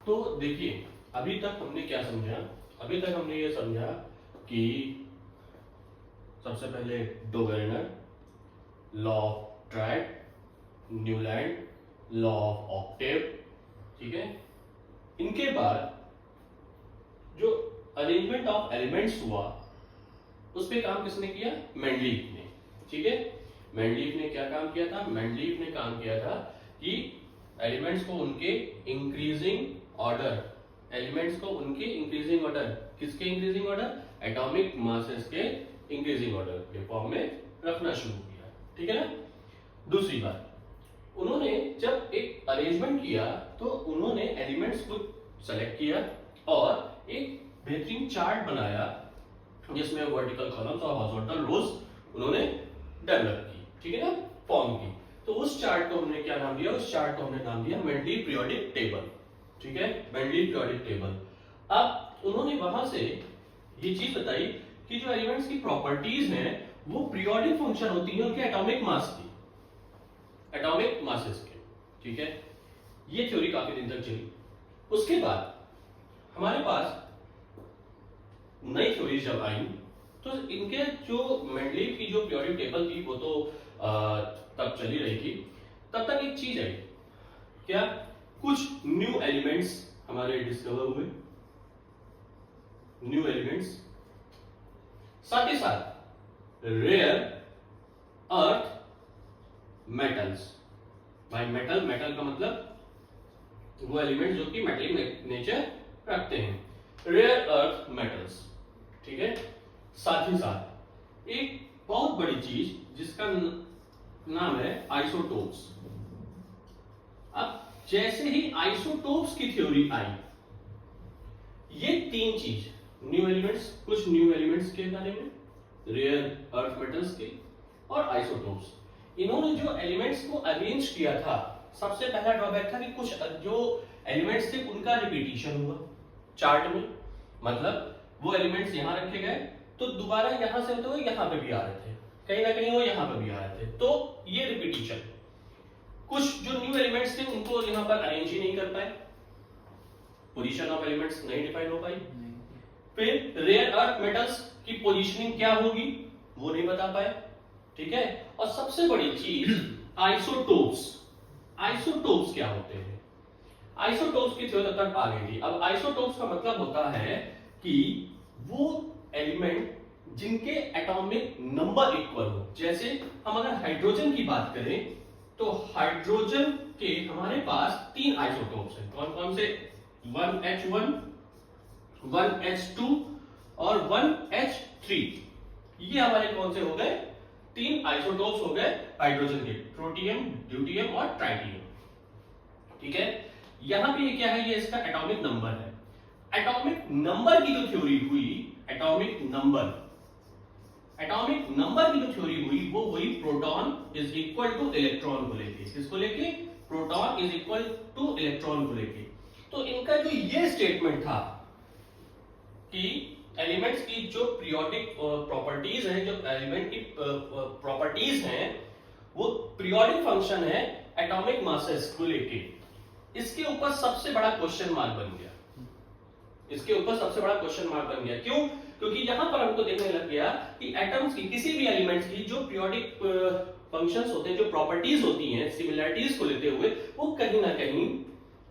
तो देखिए अभी तक हमने क्या समझा, अभी तक हमने ये समझा कि सबसे पहले Dobereiner, law of triad, Newland, law of octave, ठीक है। इनके बाद जो अरेंजमेंट ऑफ एलिमेंट्स हुआ उस पे काम किसने किया? मेंडलीफ ने, ठीक है। मेंडलीफ ने क्या काम किया था? मेंडलीफ ने काम किया था कि एलिमेंट्स को उनके इंक्रीजिंग ऑर्डर, एलिमेंट्स को उनके इंक्रीजिंग ऑर्डर, किसके इंक्रीजिंग ऑर्डर? एटॉमिक मासेस के इंक्रीजिंग ऑर्डर के फॉर्म में रखना शुरू किया, ठीक है ना। दूसरी बात, उन्होंने जब एक अरेंजमेंट किया तो उन्होंने एलिमेंट्स को सेलेक्ट किया और एक बेहतरीन चार्ट बनाया जिसमें वर्टिकल कॉलम्स और हॉरिजॉन्टल रोज उन्होंने डेवलप की, ठीक है ना, फॉर्म की। तो उस चार्ट को हमने क्या नाम दिया? उस चार्ट को हमने नाम दिया मेंडलीव पीरियोडिक टेबल, ठीक है, मेंडलीव पीरियोडिक टेबल। अब उन्होंने वहां से ये चीज बताई कि जो एलिमेंट्स की प्रॉपर्टीज हैं वो पीरियोडिक फंक्शन होती है उनके एटॉमिक मास की, एटॉमिक मासेस के, ठीक है। ये थ्योरी काफी दिन तक चली। उसके बाद हमारे पास नई थ्योरी जब आई तो इनके जो मेंडलीव की जो पीरियोडिक टेबल थी वो तो तब चली रही थी, तब तक एक चीज आई, क्या? कुछ न्यू एलिमेंट्स हमारे डिस्कवर हुए, न्यू एलिमेंट्स, साथ ही साथ रेयर अर्थ मेटल्स। भाई मेटल, मेटल का मतलब वो एलिमेंट जो कि मेटेलिक नेचर रखते हैं, रेयर अर्थ मेटल्स, ठीक है। साथ ही साथ एक बहुत बड़ी चीज जिसका नाम है आइसोटोप्स। अब जैसे ही आइसोटोप्स की थ्योरी आई, ये तीन चीज, न्यू एलिमेंट्स, कुछ न्यू एलिमेंट्स के बारे में, रेयर अर्थ मेटल्स के और आइसोटोप्स, इन्होंने जो एलिमेंट्स को अरेंज किया था, सबसे पहला ड्रॉबैक था कि कुछ जो एलिमेंट्स थे उनका रिपीटिशन हुआ चार्ट में। मतलब वो एलिमेंट्स यहां रखे गए तो दोबारा यहां से होते हुए यहां पे भी आ रहे थे, कहीं ना कहीं वो यहां पे भी आ रहे थे, तो ये रिपीटिशन। कुछ जो न्यू एलिमेंट्स थे उनको यहां पर अरेंज ही नहीं कर पाए, पोजीशन ऑफ एलिमेंट्स नहीं डिफाइन हो पाई। फिर रेयर अर्थ मेटल्स की पोजीशनिंग क्या होगी वो नहीं बता पाए, ठीक है। और सबसे बड़ी चीज आइसोटोप्स। आइसोटोप्स क्या होते हैं? आइसोटोप्स की थ्योरी तक आ गई थी। अब आइसोटोप्स का मतलब होता है कि वो एलिमेंट जिनके एटॉमिक नंबर इक्वल हो। जैसे हम अगर हाइड्रोजन की बात करें तो हाइड्रोजन के हमारे पास तीन आइसोटोप्स हैं। कौन कौन से? 1H1, 1H2 और 1H3। ये हमारे कौन से हो गए? तीन आइसोटोप्स हो गए हाइड्रोजन के, प्रोटियम, ड्यूटियम और ट्राइटियम, ठीक है। यहां पे क्या है? ये इसका एटॉमिक नंबर है। एटॉमिक नंबर की जो थ्योरी हुई, एटॉमिक नंबर, एटॉमिक नंबर की जो थ्योरी हुई वो हुई proton is equal two electron को लेके। किसको लेके? Proton is equal two electron को लेके। तो इनका जो ये स्टेटमेंट था कि एलिमेंट्स की जो पीरियोडिक प्रॉपर्टीज हैं, जो एलिमेंट की प्रॉपर्टीज हैं वो पीरियोडिक फंक्शन है एटॉमिक मासेस को लेके। इसके ऊपर सबसे बड़ा क्वेश्चन मार्क बन गया, इसके ऊपर सबसे बड़ा क्वेश्चन मार्क बन गया। क्यों? क्योंकि यहां पर हमको देखने लग गया कि एटम्स की, किसी भी एलिमेंट्स की जो पीरियोडिक फंक्शंस होते हैं, जो प्रॉपर्टीज होती हैं, सिमिलरिटीज को लेते हुए, वो कहीं ना कहीं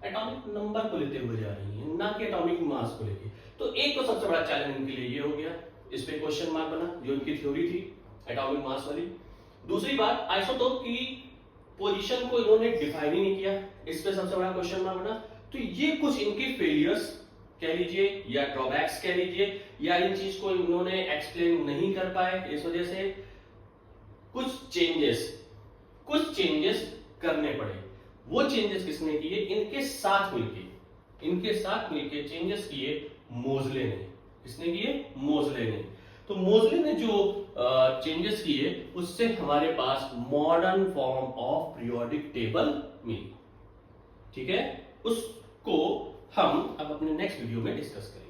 एटॉमिक नंबर को लेते हुए जा रही है, ना कि एटॉमिक मास को लेके। तो एक तो सबसे बड़ा चैलेंज इनके लिए ये हो गया, इस पे क्वेश्चन मार्क बना, जो इनकी थ्योरी थी एटॉमिक मास वाली। दूसरी बात, आइसोटोप की पोजीशन को इन्होंने डिफाइन ही नहीं किया, इस पे सबसे बड़ा क्वेश्चन मार्क बना। तो ये कुछ इनके फेलियर्स कह लीजिए या ड्रॉबैक्स कह लीजिए, या इन चीज को इन्होंने एक्सप्लेन नहीं कर पाए, इस वजह से कुछ चेंजेस करने पड़े। वो चेंजेस किसने किए? इनके साथ मिलके चेंजेस किए मोजले ने। किसने किए? मोजले ने। तो मोजले ने जो चेंजेस किए उससे हमारे पास modern form of periodic table मिली, ठीक है। उसको हम अब अपने नेक्स्ट वीडियो में डिस्कस करेंगे।